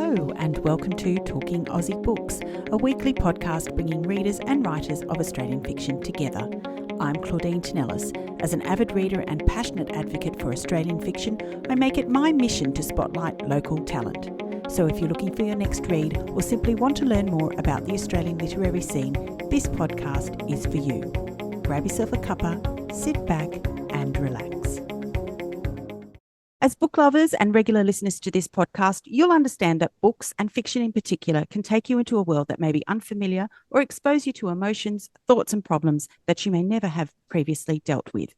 Hello and welcome to Talking Aussie Books, a weekly podcast bringing readers and writers of Australian fiction together. I'm Claudine Tinellis. As an avid reader and passionate advocate for Australian fiction, I make it my mission to spotlight local talent. So if you're looking for your next read or simply want to learn more about the Australian literary scene, this podcast is for you. Grab yourself a cuppa, sit back and relax. As book lovers and regular listeners to this podcast, you'll understand that books, and fiction in particular, can take you into a world that may be unfamiliar or expose you to emotions, thoughts and problems that you may never have previously dealt with.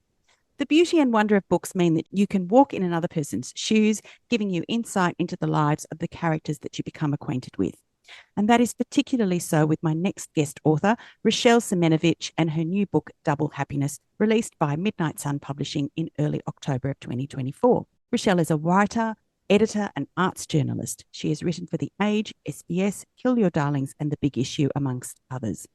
The beauty and wonder of books mean that you can walk in another person's shoes, giving you insight into the lives of the characters that you become acquainted with. And that is particularly so with my next guest author, Rochelle Siemienowicz, and her new book, Double Happiness, released by Midnight Sun Publishing in early October of 2024. Rochelle is a writer, editor and arts journalist. She has written for The Age, SBS, Kill Your Darlings and The Big Issue, amongst others.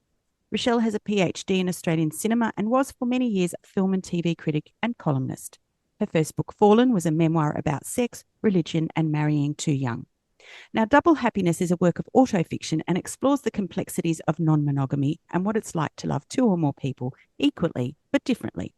Rochelle has a PhD in Australian cinema and was for many years a film and TV critic and columnist. Her first book, Fallen, was a memoir about sex, religion and marrying too young. Now, Double Happiness is a work of autofiction and explores the complexities of non-monogamy and what it's like to love two or more people equally but differently.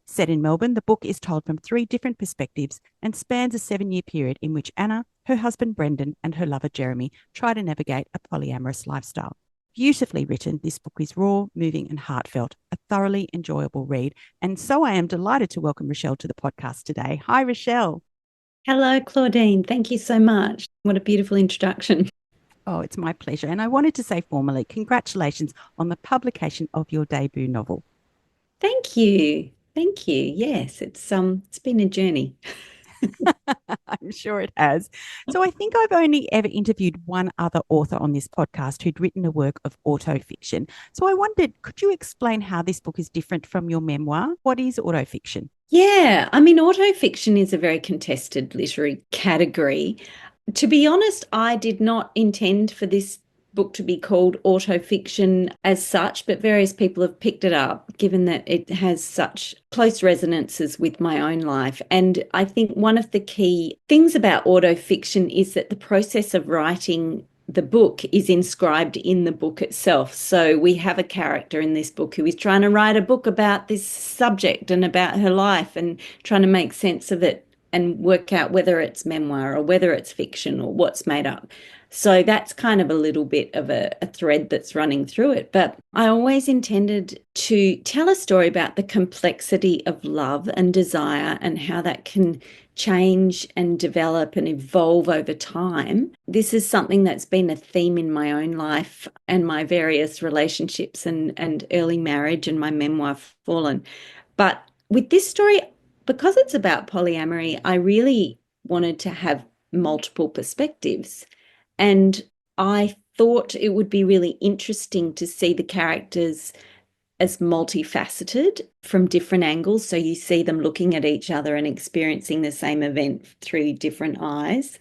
Set in Melbourne, the book is told from three different perspectives and spans a 7-year period in which Anna, her husband Brendan, and her lover Jeremy try to navigate a polyamorous lifestyle. Beautifully written, this book is raw, moving and heartfelt, a thoroughly enjoyable read. And so I am delighted to welcome Rochelle to the podcast today. Hi, Rochelle. Hello, Claudine. Thank you so much. What a beautiful introduction. Oh, it's my pleasure. And I wanted to say formally, congratulations on the publication of your debut novel. Thank you. Thank you. Yes, it's been a journey. I'm sure it has. So I think I've only ever interviewed one other author on this podcast who'd written a work of autofiction. So I wondered, could you explain how this book is different from your memoir? What is autofiction? Yeah, I mean, autofiction is a very contested literary category. To be honest, I did not intend for this book to be called autofiction as such, but various people have picked it up, given that it has such close resonances with my own life. And I think one of the key things about autofiction is that the process of writing the book is inscribed in the book itself. So we have a character in this book who is trying to write a book about this subject and about her life and trying to make sense of it and work out whether it's memoir or whether it's fiction or what's made up. So that's kind of a little bit of a thread that's running through it. But I always intended to tell a story about the complexity of love and desire and how that can change and develop and evolve over time. This is something that's been a theme in my own life and my various relationships and early marriage and my memoir, Fallen. But with this story, because it's about polyamory, I really wanted to have multiple perspectives. And I thought it would be really interesting to see the characters as multifaceted from different angles. So you see them looking at each other and experiencing the same event through different eyes.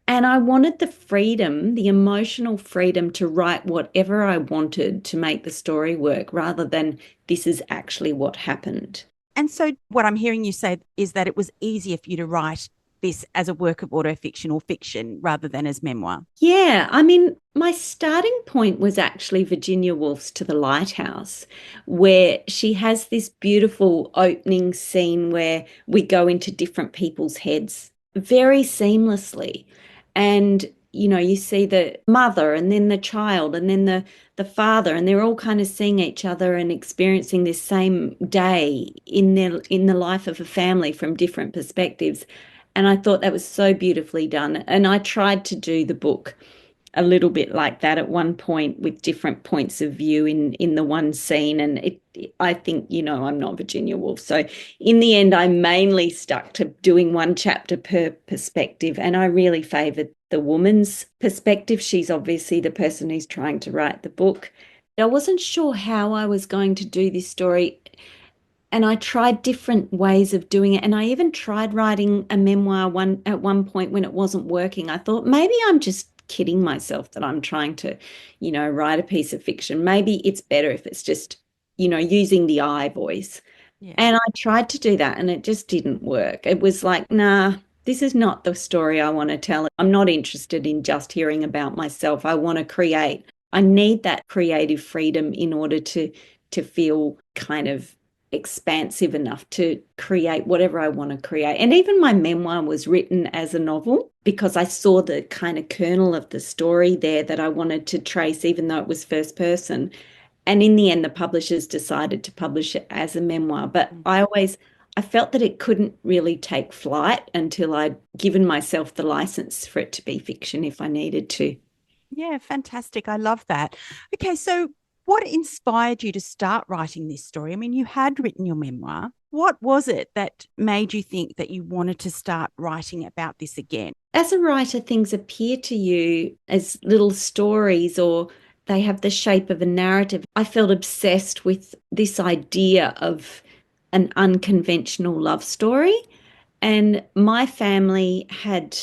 And I wanted the freedom, the emotional freedom to write whatever I wanted to make the story work rather than this is actually what happened. And so what I'm hearing you say is that it was easier for you to write this as a work of autofiction or fiction rather than as memoir. Yeah, I mean, my starting point was actually Virginia Woolf's To the Lighthouse, where she has this beautiful opening scene where we go into different people's heads very seamlessly. And, you know, you see the mother and then the child and then the father, and they're all kind of seeing each other and experiencing this same day in the life of a family from different perspectives. And I thought that was so beautifully done. And I tried to do the book a little bit like that at one point with different points of view in the one scene. And I think, you know, I'm not Virginia Woolf. So in the end, I mainly stuck to doing one chapter per perspective. And I really favoured the woman's perspective. She's obviously the person who's trying to write the book. I wasn't sure how I was going to do this story. And I tried different ways of doing it. And I even tried writing a memoir at one point when it wasn't working. I thought maybe I'm just kidding myself that I'm trying to, you know, write a piece of fiction. Maybe it's better if it's just, you know, using the I voice. Yeah. And I tried to do that and it just didn't work. It was like, nah, This is not the story I want to tell. I'm not interested in just hearing about myself. I want to create. I need that creative freedom in order to feel kind of expansive enough to create whatever I want to create. And even my memoir was written as a novel because I saw the kind of kernel of the story there that I wanted to trace, even though it was first person. And in the end, the publishers decided to publish it as a memoir. But I felt that it couldn't really take flight until I'd given myself the license for it to be fiction if I needed to. Yeah, fantastic. I love that. Okay, so what inspired you to start writing this story? I mean, you had written your memoir. What was it that made you think that you wanted to start writing about this again? As a writer, things appear to you as little stories or they have the shape of a narrative. I felt obsessed with this idea of an unconventional love story. And my family had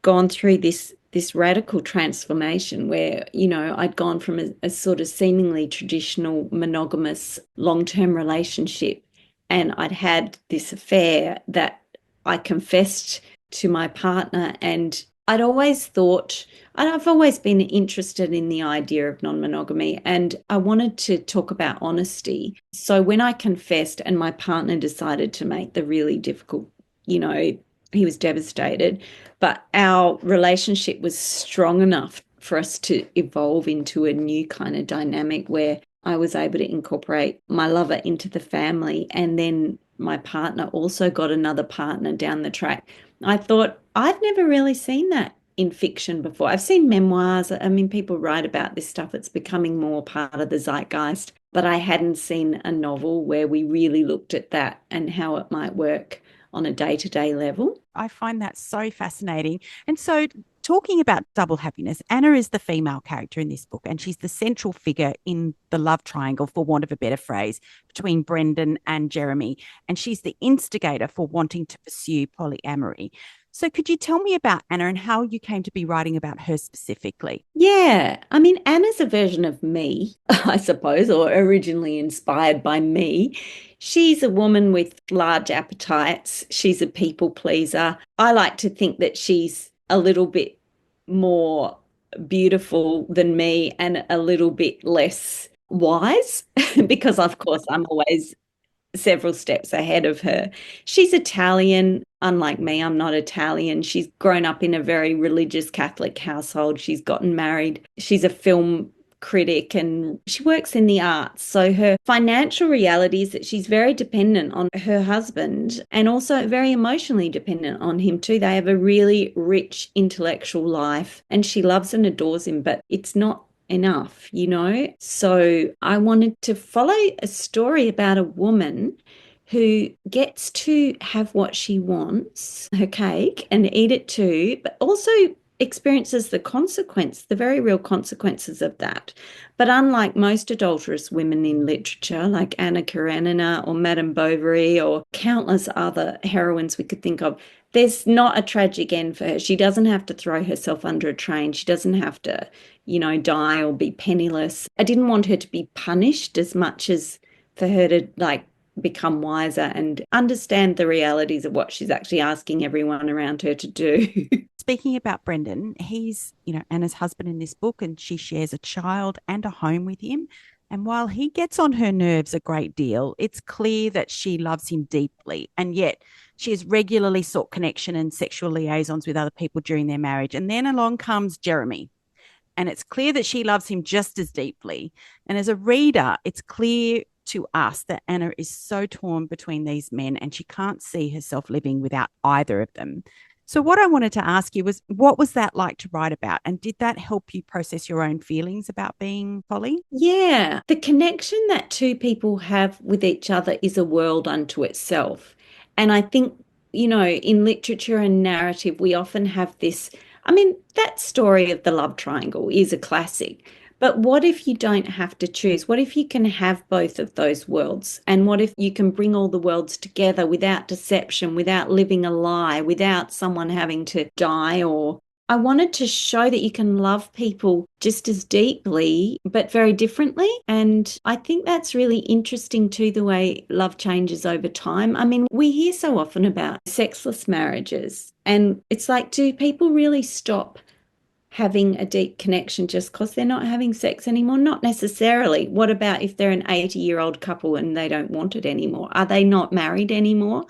gone through this radical transformation where, I'd gone from a sort of seemingly traditional monogamous long-term relationship, and I'd had this affair that I confessed to my partner. And I'd always thought, and I've always been interested in the idea of non-monogamy, and I wanted to talk about honesty. So when I confessed and my partner decided to make the really difficult, he was devastated, but our relationship was strong enough for us to evolve into a new kind of dynamic where I was able to incorporate my lover into the family. And then my partner also got another partner down the track. I thought, I've never really seen that in fiction before. I've seen memoirs. I mean, people write about this stuff. It's becoming more part of the zeitgeist. But I hadn't seen a novel where we really looked at that and how it might work on a day-to-day level. I find that so fascinating. And so, talking about double happiness, Anna is the female character in this book, and she's the central figure in the love triangle, for want of a better phrase, between Brendan and Jeremy. And she's the instigator for wanting to pursue polyamory. So, could you tell me about Anna and how you came to be writing about her specifically? Yeah, I mean, Anna's a version of me, I suppose, or originally inspired by me. She's a woman with large appetites. She's a people pleaser. I like to think that she's a little bit more beautiful than me and a little bit less wise because, of course, I'm always several steps ahead of her. She's Italian. Unlike me, I'm not Italian. She's grown up in a very religious Catholic household. She's gotten married. She's a film critic and she works in the arts. So her financial reality is that she's very dependent on her husband and also very emotionally dependent on him too. They have a really rich intellectual life and she loves and adores him, but it's not enough. So I wanted to follow a story about a woman who gets to have what she wants, her cake, and eat it too, but also experiences the very real consequences of that. But unlike most adulterous women in literature, like Anna Karenina or Madame Bovary or countless other heroines we could think of, there's not a tragic end for her. She doesn't have to throw herself under a train. She doesn't have to, die or be penniless. I didn't want her to be punished as much as for her to become wiser and understand the realities of what she's actually asking everyone around her to do. Speaking about Brendan, he's, Anna's husband in this book, and she shares a child and a home with him. And while he gets on her nerves a great deal, it's clear that she loves him deeply. And yet she has regularly sought connection and sexual liaisons with other people during their marriage. And then along comes Jeremy. And it's clear that she loves him just as deeply. And as a reader, it's clear to us that Anna is so torn between these men and she can't see herself living without either of them. So what I wanted to ask you was, what was that like to write about? And did that help you process your own feelings about being poly? Yeah, the connection that two people have with each other is a world unto itself. And I think, in literature and narrative, we often have this. I mean, that story of the love triangle is a classic. But what if you don't have to choose? What if you can have both of those worlds? And what if you can bring all the worlds together without deception, without living a lie, without someone having to die or I wanted to show that you can love people just as deeply, but very differently. And I think that's really interesting too, the way love changes over time. I mean, we hear so often about sexless marriages, and it's like, do people really stop having a deep connection just because they're not having sex anymore? Not necessarily. What about if they're an 80-year-old couple and they don't want it anymore? Are they not married anymore?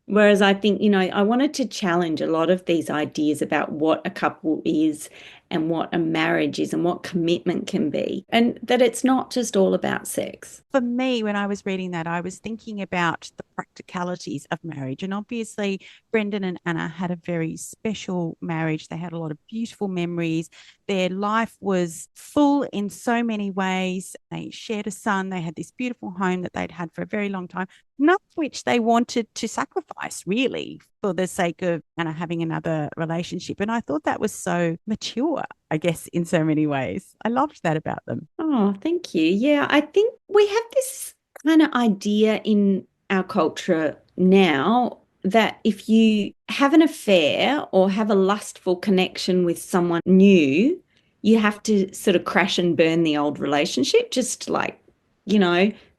Whereas I think, I wanted to challenge a lot of these ideas about what a couple is and what a marriage is and what commitment can be, and that it's not just all about sex. For me, when I was reading that, I was thinking about the practicalities of marriage. And obviously, Brendan and Anna had a very special marriage. They had a lot of beautiful memories. Their life was full in so many ways. They shared a son. They had this beautiful home that they'd had for a very long time, none of which they wanted to sacrifice, really, for the sake of Anna having another relationship. And I thought that was so mature, I guess, in so many ways. I loved that about them. Oh, thank you. Yeah, I think we have this kind of idea in our culture now that if you have an affair or have a lustful connection with someone new, you have to sort of crash and burn the old relationship, just like,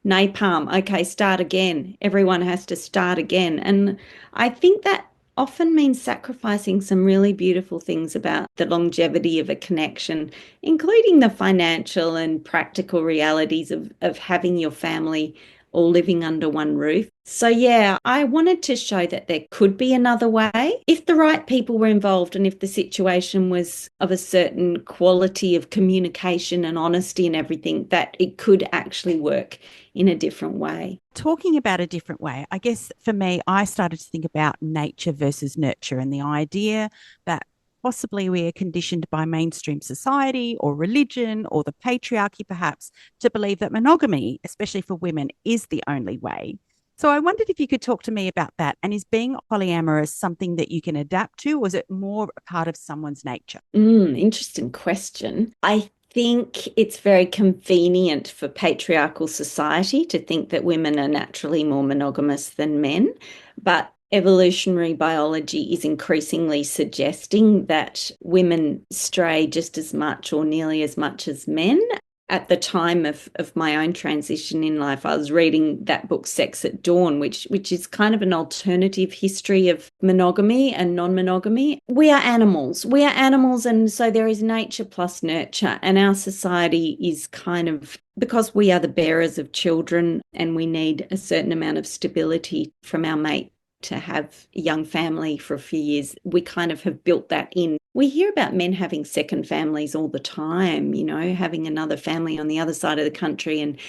napalm. Okay, start again. Everyone has to start again. And I think that often means sacrificing some really beautiful things about the longevity of a connection, including the financial and practical realities of having your family all living under one roof. So, yeah, I wanted to show that there could be another way if the right people were involved and if the situation was of a certain quality of communication and honesty and everything, that it could actually work in a different way. Talking about a different way, I guess for me, I started to think about nature versus nurture and the idea that possibly we are conditioned by mainstream society or religion or the patriarchy, perhaps, to believe that monogamy, especially for women, is the only way. So I wondered if you could talk to me about that. And is being polyamorous something that you can adapt to, or is it more a part of someone's nature? Interesting question. I think it's very convenient for patriarchal society to think that women are naturally more monogamous than men, but evolutionary biology is increasingly suggesting that women stray just as much or nearly as much as men. At the time of my own transition in life, I was reading that book, Sex at Dawn, which is kind of an alternative history of monogamy and non-monogamy. We are animals. We are animals, and so there is nature plus nurture. And our society is kind of, because we are the bearers of children and we need a certain amount of stability from our mate to have a young family for a few years, we kind of have built that in. We hear about men having second families all the time, having another family on the other side of the country, and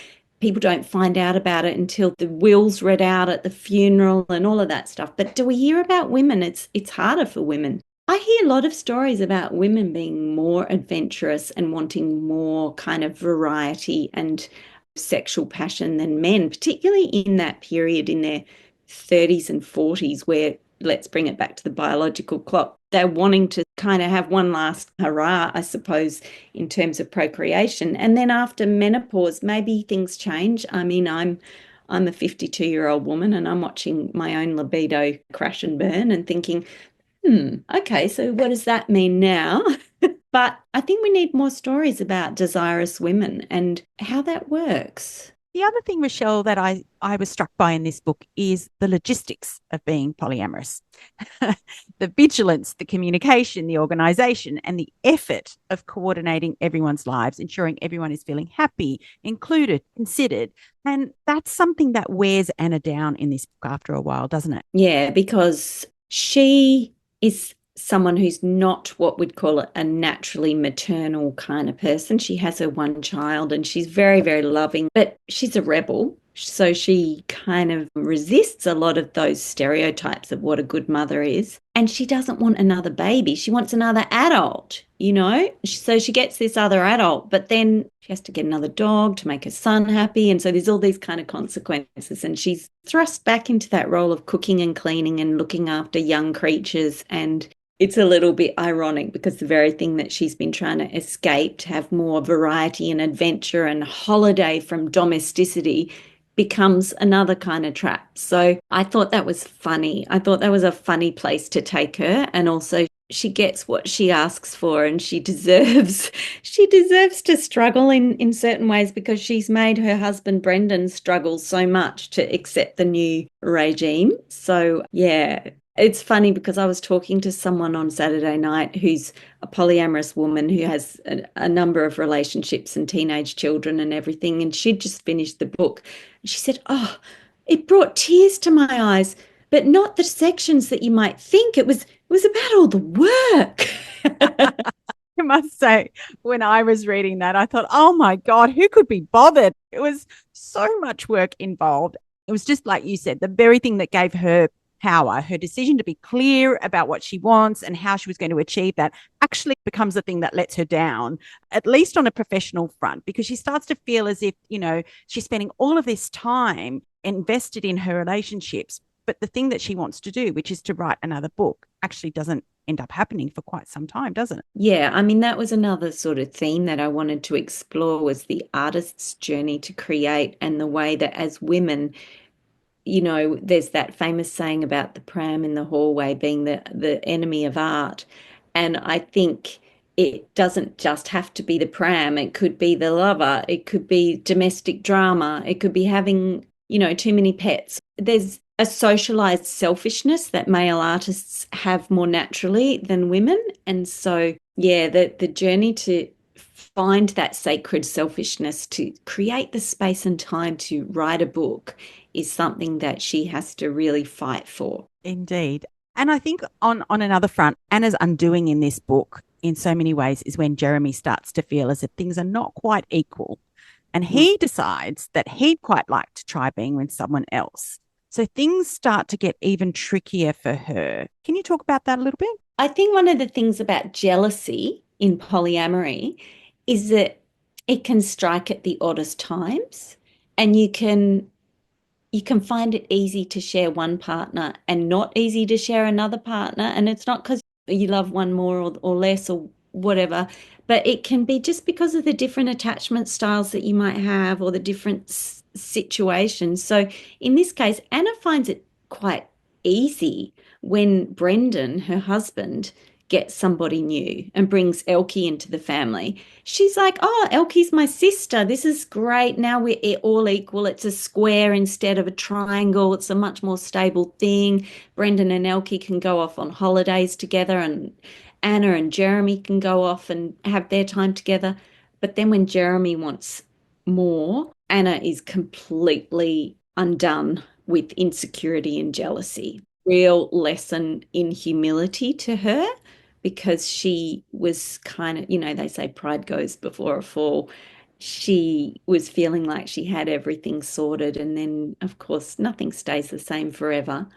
people don't find out about it until the will's read out at the funeral and all of that stuff. But do we hear about women? It's harder for women. I hear a lot of stories about women being more adventurous and wanting more kind of variety and sexual passion than men, particularly in that period in their 30s and 40s, where, let's bring it back to the biological clock, they're wanting to kind of have one last hurrah, I suppose, in terms of procreation. And then after menopause, maybe things change. I mean, I'm a 52-year-old woman and I'm watching my own libido crash and burn and thinking, okay, so what does that mean now? But I think we need more stories about desirous women and how that works. The other thing, Rochelle, that I was struck by in this book is the logistics of being polyamorous. The vigilance, the communication, the organisation, and the effort of coordinating everyone's lives, ensuring everyone is feeling happy, included, considered. And that's something that wears Anna down in this book after a while, doesn't it? Yeah, because she is someone who's not what we'd call a naturally maternal kind of person. She has her one child and she's very, very loving, but she's a rebel. So she kind of resists a lot of those stereotypes of what a good mother is. And she doesn't want another baby. She wants another adult, So she gets this other adult, but then she has to get another dog to make her son happy. And so there's all these kind of consequences. And she's thrust back into that role of cooking and cleaning and looking after young creatures. And it's a little bit ironic because the very thing that she's been trying to escape, to have more variety and adventure and holiday from domesticity, becomes another kind of trap. So I thought that was funny. I thought that was a funny place to take her. And also she gets what she asks for, and she deserves to struggle in certain ways because she's made her husband Brendan struggle so much to accept the new regime. So yeah, it's funny because I was talking to someone on Saturday night who's a polyamorous woman who has a number of relationships and teenage children and everything, and she'd just finished the book. She said, "Oh, it brought tears to my eyes, but not the sections that you might think. It was about all the work." I must say, when I was reading that, I thought, oh my God, who could be bothered? It was so much work involved. It was just like you said, the very thing that gave her power, her decision to be clear about what she wants and how she was going to achieve that, actually becomes the thing that lets her down, at least on a professional front, because she starts to feel as if, she's spending all of this time invested in her relationships. But the thing that she wants to do, which is to write another book, actually doesn't end up happening for quite some time, doesn't it? Yeah, I mean, that was another sort of theme that I wanted to explore was the artist's journey to create and the way that as women, there's that famous saying about the pram in the hallway being the enemy of art. And I think it doesn't just have to be the pram. It could be the lover. It could be domestic drama. It could be having, too many pets. There's a socialized selfishness that male artists have more naturally than women. And so, yeah, the journey to find that sacred selfishness to create the space and time to write a book is something that she has to really fight for. Indeed. And I think on another front, Anna's undoing in this book in so many ways is when Jeremy starts to feel as if things are not quite equal. And he decides that he'd quite like to try being with someone else. So things start to get even trickier for her. Can you talk about that a little bit? I think one of the things about jealousy in polyamory is that it can strike at the oddest times, and you can find it easy to share one partner and not easy to share another partner. And it's not because you love one more or less or whatever, but it can be just because of the different attachment styles that you might have or the different situations. So in this case, Anna finds it quite easy when Brendan, her husband, gets somebody new and brings Elkie into the family. She's like, "Oh, Elkie's my sister. This is great. Now we're all equal. It's a square instead of a triangle. It's a much more stable thing. Brendan and Elkie can go off on holidays together, and Anna and Jeremy can go off and have their time together." But then when Jeremy wants more, Anna is completely undone with insecurity and jealousy. Real lesson in humility to her because she was kind of, they say pride goes before a fall. She was feeling like she had everything sorted. And then, of course, nothing stays the same forever.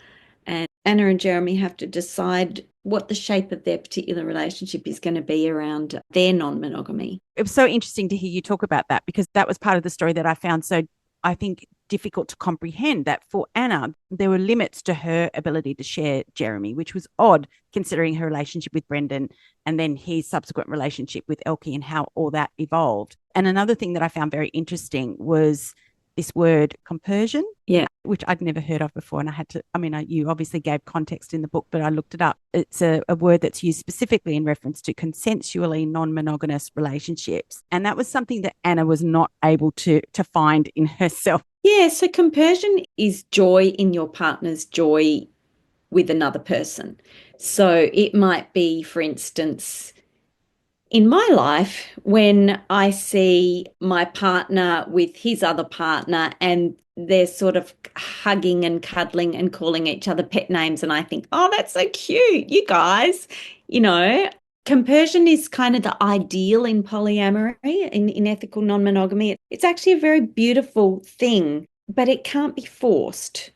And Anna and Jeremy have to decide what the shape of their particular relationship is going to be around their non-monogamy. It was so interesting to hear you talk about that because that was part of the story that I found so, I think, difficult to comprehend, that for Anna, there were limits to her ability to share Jeremy, which was odd considering her relationship with Brendan and then his subsequent relationship with Elkie and how all that evolved. And another thing that I found very interesting was this word compersion, Yeah. which I'd never heard of before. And I had to, you obviously gave context in the book, but I looked it up. It's a word that's used specifically in reference to consensually non-monogamous relationships. And that was something that Anna was not able to find in herself. Yeah, so compersion is joy in your partner's joy with another person. So it might be, for instance, in my life, when I see my partner with his other partner and they're sort of hugging and cuddling and calling each other pet names, and I think, "Oh, that's so cute, you guys." Compersion is kind of the ideal in polyamory, in ethical non-monogamy. It's actually a very beautiful thing, but it can't be forced,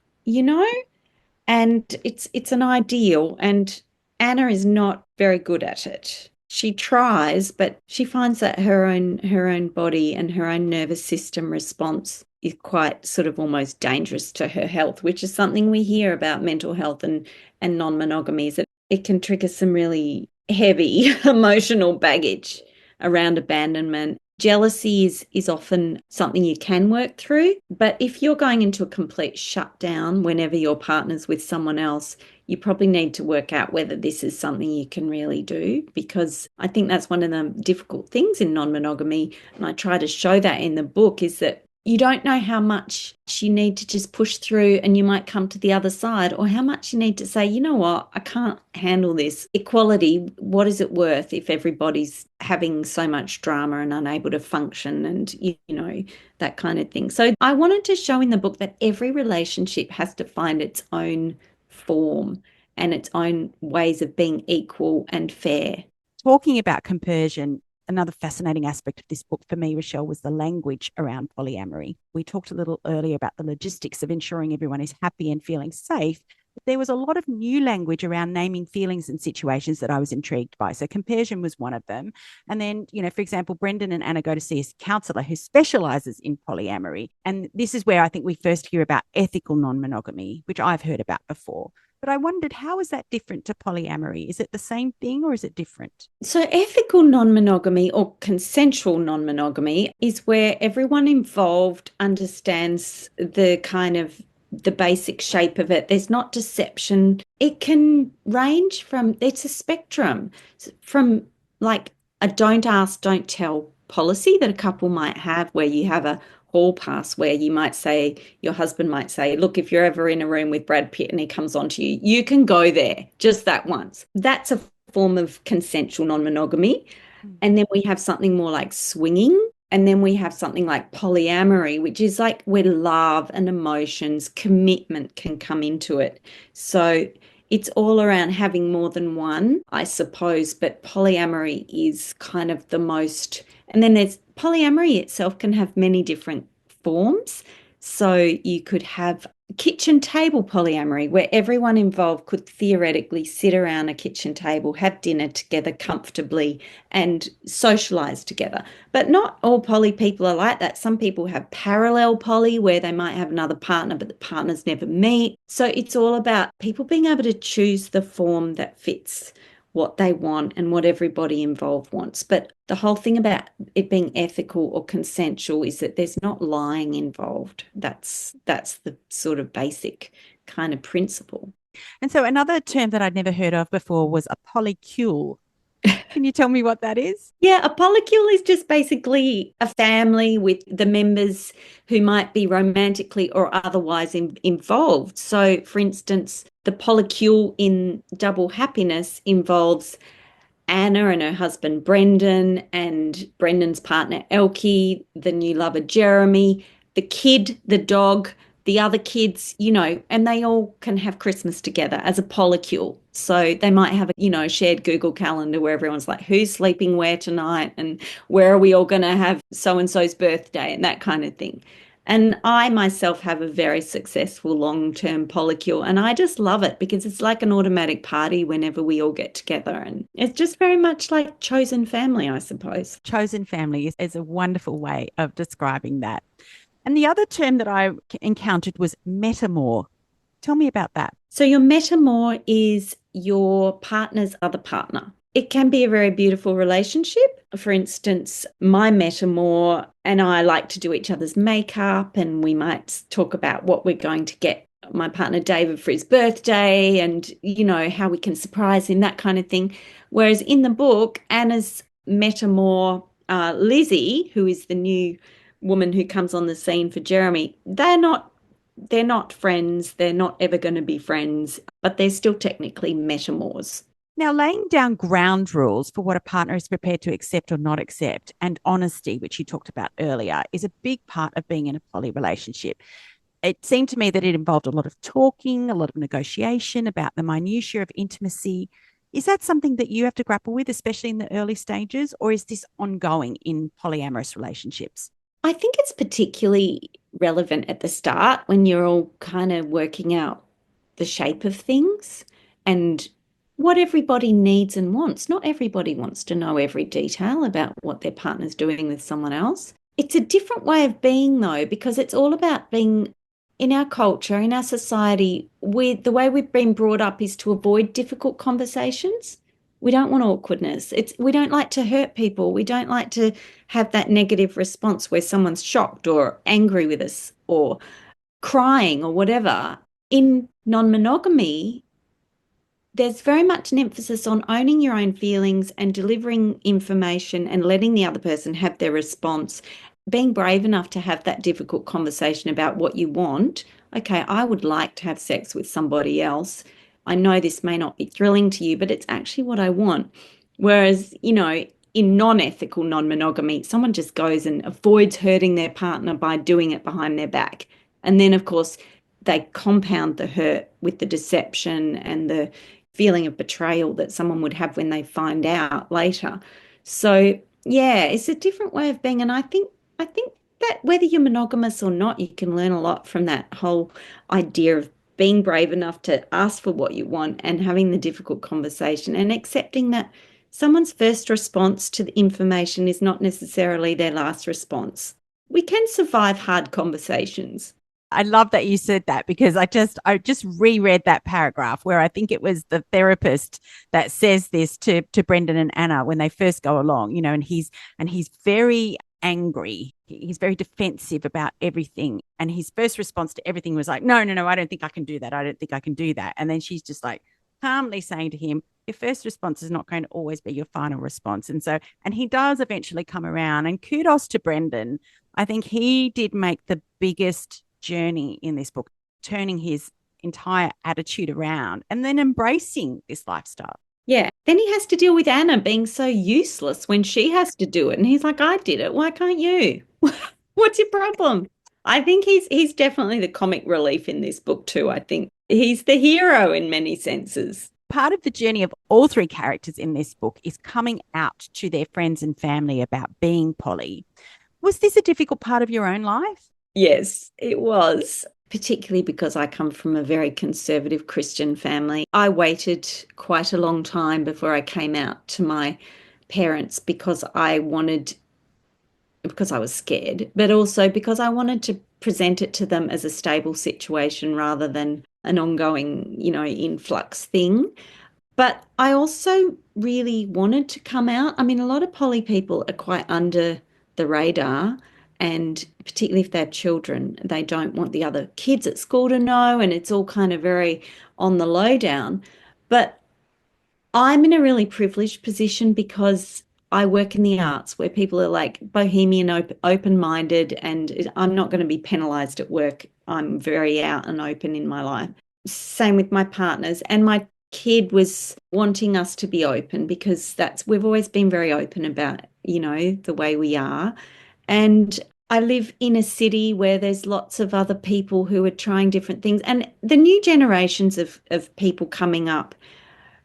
and it's an ideal, and Anna is not very good at it. She tries, but she finds that her own body and her own nervous system response is quite sort of almost dangerous to her health, which is something we hear about mental health and non-monogamy, is that it can trigger some really heavy emotional baggage around abandonment. Jealousy is often something you can work through, but if you're going into a complete shutdown whenever your partner's with someone else, you probably need to work out whether this is something you can really do, because I think that's one of the difficult things in non-monogamy, and I try to show that in the book, is that you don't know how much you need to just push through and you might come to the other side, or how much you need to say, you know what, I can't handle this. Equality, what is it worth if everybody's having so much drama and unable to function, and, you know, that kind of thing. So I wanted to show in the book that every relationship has to find its own form and its own ways of being equal and fair. Talking about compersion, another fascinating aspect of this book for me, Rochelle, was the language around polyamory. We talked a little earlier about the logistics of ensuring everyone is happy and feeling safe. But there was a lot of new language around naming feelings and situations that I was intrigued by. So compersion was one of them. And then, you know, for example, Brendan and Anna go to see a counsellor who specialises in polyamory. And this is where I think we first hear about ethical non-monogamy, which I've heard about before. But I wondered, how is that different to polyamory? Is it the same thing or is it different? So ethical non-monogamy, or consensual non-monogamy, is where everyone involved understands the kind of the basic shape of it. There's not deception. It can range from, it's a spectrum, from like a don't ask, don't tell policy that a couple might have, where you have a hall pass where you might say, your husband might say, look, if you're ever in a room with Brad Pitt and he comes on to you, you can go there just that once. That's a form of consensual non-monogamy. And then we have something more like swinging. And then we have something like polyamory, which is like where love and emotions, commitment can come into it. So it's all around having more than one, I suppose, but polyamory is kind of the most. And then there's polyamory itself can have many different forms. So you could have kitchen table polyamory, where everyone involved could theoretically sit around a kitchen table, have dinner together comfortably, and socialize together. But not all poly people are like that. Some people have parallel poly, where they might have another partner, but the partners never meet. So it's all about people being able to choose the form that fits what they want and what everybody involved wants. But the whole thing about it being ethical or consensual is that there's not lying involved. That's the sort of basic kind of principle. And so another term that I'd never heard of before was a polycule. Can you tell me what that is? Yeah, a polycule is just basically a family with the members who might be romantically or otherwise involved. So, for instance, the polycule in Double Happiness involves Anna and her husband Brendan, and Brendan's partner Elkie, the new lover Jeremy, the kid, the dog, the other kids, you know, and they all can have Christmas together as a polycule. So they might have a, you know, shared Google Calendar where everyone's like, who's sleeping where tonight, and where are we all going to have so-and-so's birthday, and that kind of thing. And I myself have a very successful long-term polycule, and I just love it because it's like an automatic party whenever we all get together. And it's just very much like chosen family, I suppose. Chosen family is a wonderful way of describing that. And the other term that I encountered was metamor. Tell me about that. So your metamor is your partner's other partner. It can be a very beautiful relationship. For instance, my metamor and I like to do each other's makeup, and we might talk about what we're going to get my partner David for his birthday, and, you know, how we can surprise him, that kind of thing. Whereas in the book, Anna's metamor, Lizzie, who is the new woman who comes on the scene for Jeremy, they're not friends. They're not ever going to be friends, but they're still technically metamors. Now, laying down ground rules for what a partner is prepared to accept or not accept, and honesty, which you talked about earlier, is a big part of being in a poly relationship. It seemed to me that it involved a lot of talking, a lot of negotiation about the minutiae of intimacy. Is that something that you have to grapple with, especially in the early stages, or is this ongoing in polyamorous relationships? I think it's particularly relevant at the start when you're all kind of working out the shape of things and what everybody needs and wants. Not everybody wants to know every detail about what their partner's doing with someone else. It's a different way of being, though, because it's all about being in our culture, in our society. The way we've been brought up is to avoid difficult conversations. We don't want awkwardness. We don't like to hurt people. We don't like to have that negative response where someone's shocked or angry with us or crying or whatever. In non-monogamy, there's very much an emphasis on owning your own feelings and delivering information and letting the other person have their response, being brave enough to have that difficult conversation about what you want. Okay, I would like to have sex with somebody else. I know this may not be thrilling to you, but it's actually what I want. Whereas, in non-ethical non-monogamy, someone just goes and avoids hurting their partner by doing it behind their back. And then, of course, they compound the hurt with the deception and the feeling of betrayal that someone would have when they find out later. So, yeah, it's a different way of being. And I think that whether you're monogamous or not, you can learn a lot from that whole idea of being brave enough to ask for what you want and having the difficult conversation and accepting that someone's first response to the information is not necessarily their last response. We can survive hard conversations. I love that you said that because I just reread that paragraph where I think it was the therapist that says this to Brendan and Anna when they first go along, and he's very angry. He's very defensive about everything. And his first response to everything was like, no, no, no, I don't think I can do that. I don't think I can do that. And then she's just like calmly saying to him, your first response is not going to always be your final response. And he does eventually come around. And kudos to Brendan. I think he did make the biggest journey in this book, turning his entire attitude around and then embracing this lifestyle. Yeah. Then he has to deal with Anna being so useless when she has to do it. And he's like, I did it. Why can't you? What's your problem? I think he's definitely the comic relief in this book too. I think he's the hero in many senses. Part of the journey of all three characters in this book is coming out to their friends and family about being poly. Was this a difficult part of your own life? Yes, it was, particularly because I come from a very conservative Christian family. I waited quite a long time before I came out to my parents because I was scared, but also because I wanted to present it to them as a stable situation rather than an ongoing, influx thing. But I also really wanted to come out. I mean, a lot of poly people are quite under the radar, and particularly if they have children, they don't want the other kids at school to know, and it's all kind of very on the lowdown. But I'm in a really privileged position because I work in the arts where people are like bohemian, open-minded, and I'm not going to be penalized at work. I'm very out and open in my life. Same with my partners. And my kid was wanting us to be open because we've always been very open about, the way we are. And I live in a city where there's lots of other people who are trying different things. And the new generations of people coming up,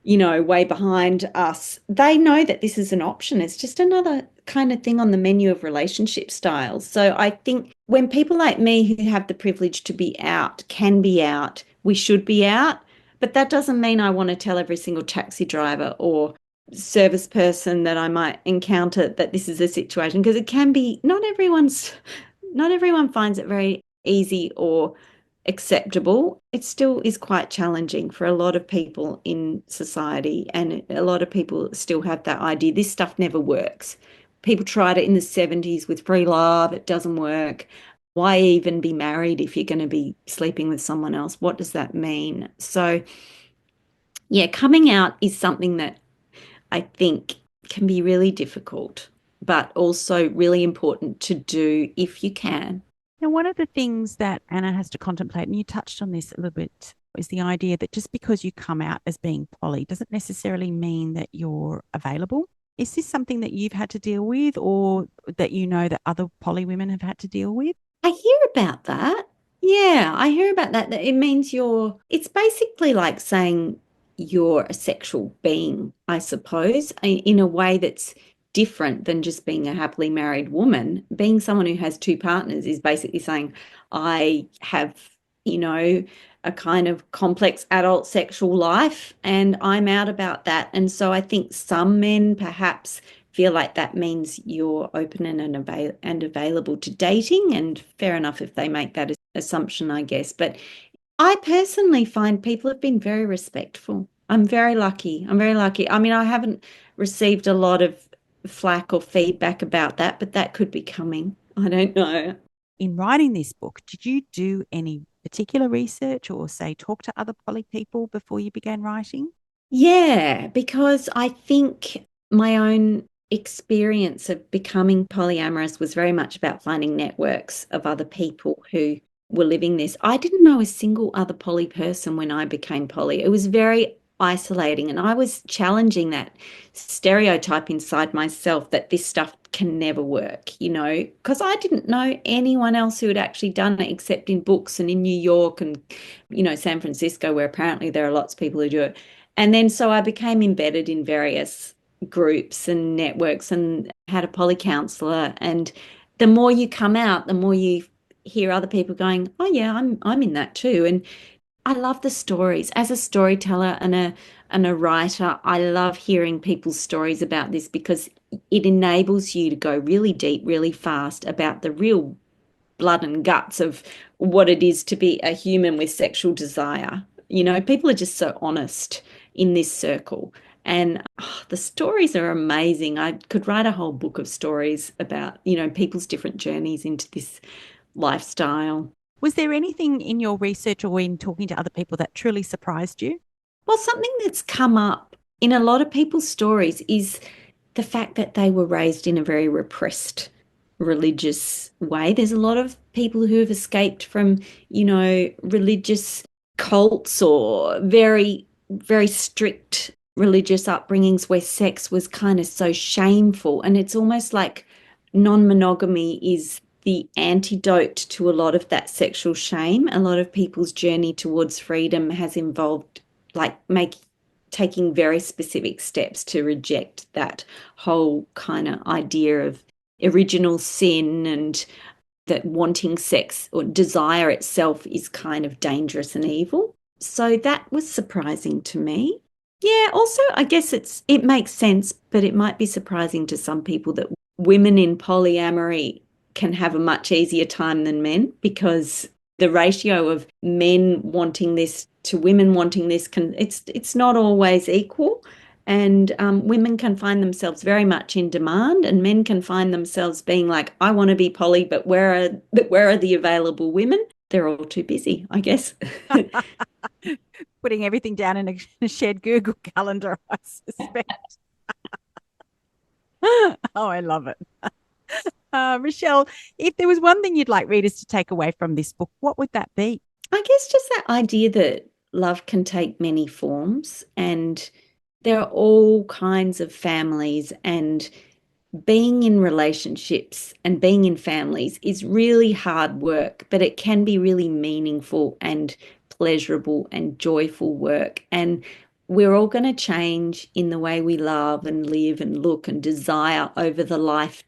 way behind us, they know that this is an option. It's just another kind of thing on the menu of relationship styles. So I think when people like me who have the privilege to be out can be out, we should be out. But that doesn't mean I want to tell every single taxi driver or service person that I might encounter that this is a situation because it can be not everyone finds it very easy or acceptable. It still is quite challenging for a lot of people in society, and a lot of people still have that idea this stuff never works. People tried it in the 70s with free love, it doesn't work. Why even be married if you're going to be sleeping with someone else? What does that mean? So, yeah, coming out is something that I think can be really difficult, but also really important to do if you can. Now, one of the things that Anna has to contemplate, and you touched on this a little bit, is the idea that just because you come out as being poly doesn't necessarily mean that you're available. Is this something that you've had to deal with or that you know that other poly women have had to deal with? I hear about that. Yeah, I hear about that. That it means it's basically like saying you're a sexual being, I suppose, in a way that's different than just being a happily married woman. Being someone who has two partners is basically saying, I have, a kind of complex adult sexual life and I'm out about that. And so I think some men perhaps feel like that means you're open and available to dating, and fair enough if they make that assumption, I guess. But I personally find people have been very respectful. I'm very lucky. I'm very lucky. I mean, I haven't received a lot of flack or feedback about that, but that could be coming. I don't know. In writing this book, did you do any particular research or say talk to other poly people before you began writing? Yeah, because I think my own experience of becoming polyamorous was very much about finding networks of other people who were living this. I didn't know a single other poly person when I became poly. It was very isolating, and I was challenging that stereotype inside myself that this stuff can never work, because I didn't know anyone else who had actually done it except in books and in New York and, San Francisco, where apparently there are lots of people who do it. And then so I became embedded in various groups and networks and had a poly counselor. And the more you come out, the more you hear other people going, "Oh yeah, I'm in that too." And I love the stories. As a storyteller and a writer, I love hearing people's stories about this because it enables you to go really deep, really fast about the real blood and guts of what it is to be a human with sexual desire. People are just so honest in this circle. And the stories are amazing. I could write a whole book of stories about, people's different journeys into this lifestyle. Was there anything in your research or in talking to other people that truly surprised you? Well, something that's come up in a lot of people's stories is the fact that they were raised in a very repressed religious way. There's a lot of people who have escaped from, religious cults or very, very strict religious upbringings where sex was kind of so shameful. And it's almost like non-monogamy is the antidote to a lot of that sexual shame. A lot of people's journey towards freedom has involved like taking very specific steps to reject that whole kind of idea of original sin and that wanting sex or desire itself is kind of dangerous and evil. So that was surprising to me. Yeah, also I guess it makes sense, but it might be surprising to some people that women in polyamory can have a much easier time than men because the ratio of men wanting this to women wanting this it's not always equal. And women can find themselves very much in demand, and men can find themselves being like, I want to be poly, but where are the available women? They're all too busy, I guess. Putting everything down in a shared Google calendar, I suspect. Oh, I love it. Rochelle, if there was one thing you'd like readers to take away from this book, what would that be? I guess just that idea that love can take many forms and there are all kinds of families, and being in relationships and being in families is really hard work, but it can be really meaningful and pleasurable and joyful work. And we're all going to change in the way we love and live and look and desire over the life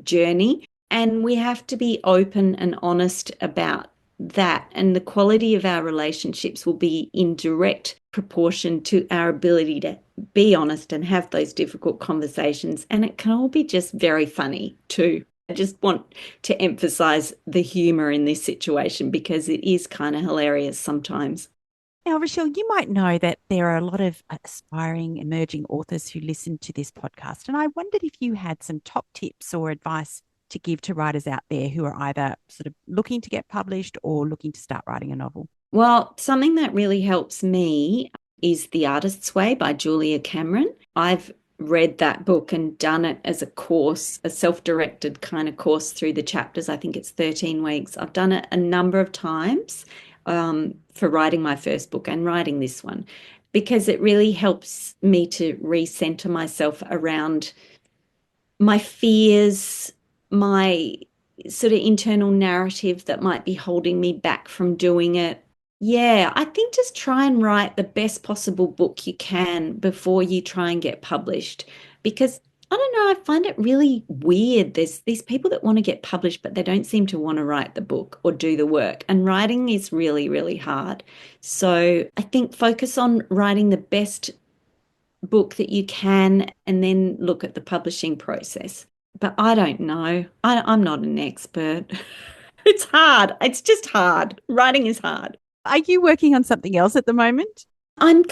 journey. And we have to be open and honest about that. And the quality of our relationships will be in direct proportion to our ability to be honest and have those difficult conversations. And it can all be just very funny too. I just want to emphasize the humor in this situation because it is kind of hilarious sometimes. Now, Rochelle, you might know that there are a lot of aspiring emerging authors who listen to this podcast. And I wondered if you had some top tips or advice to give to writers out there who are either sort of looking to get published or looking to start writing a novel. Well, something that really helps me is The Artist's Way by Julia Cameron. I've read that book and done it as a course, a self-directed kind of course through the chapters. I think it's 13 weeks. I've done it a number of times for writing my first book and writing this one because it really helps me to recenter myself around my fears, my sort of internal narrative that might be holding me back from doing it. Yeah, I think just try and write the best possible book you can before you try and get published. Because I don't know, I find it really weird. There's these people that want to get published, but they don't seem to want to write the book or do the work. And writing is really, really hard. So I think focus on writing the best book that you can and then look at the publishing process. But I don't know. I'm not an expert. It's hard. It's just hard. Writing is hard. Are you working on something else at the moment? I'm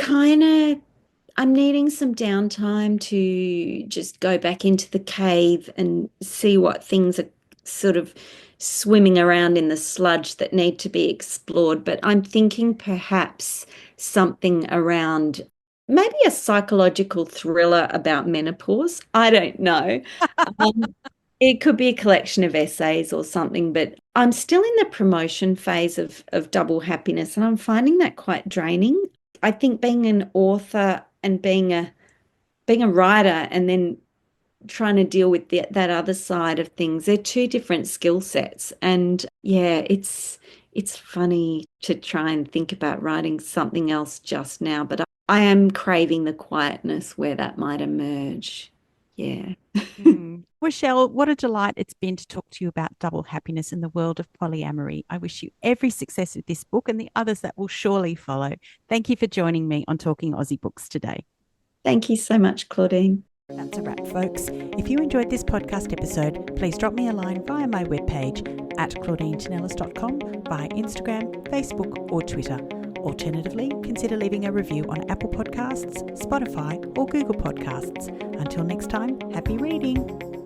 needing some downtime to just go back into the cave and see what things are sort of swimming around in the sludge that need to be explored. But I'm thinking perhaps something around maybe a psychological thriller about menopause. I don't know. Um, it could be a collection of essays or something, but I'm still in the promotion phase of Double Happiness, and I'm finding that quite draining. I think being an author and being a writer and then trying to deal with that other side of things, they're two different skill sets. And yeah, it's funny to try and think about writing something else just now, but I am craving the quietness where that might emerge. Yeah. Rochelle, what a delight it's been to talk to you about double happiness in the world of polyamory. I wish you every success with this book and the others that will surely follow. Thank you for joining me on Talking Aussie Books today. Thank you so much, Claudine. That's a wrap, folks. If you enjoyed this podcast episode, please drop me a line via my webpage at claudinetinellis.com, via Instagram, Facebook, or Twitter. Alternatively, consider leaving a review on Apple Podcasts, Spotify, or Google Podcasts. Until next time, happy reading.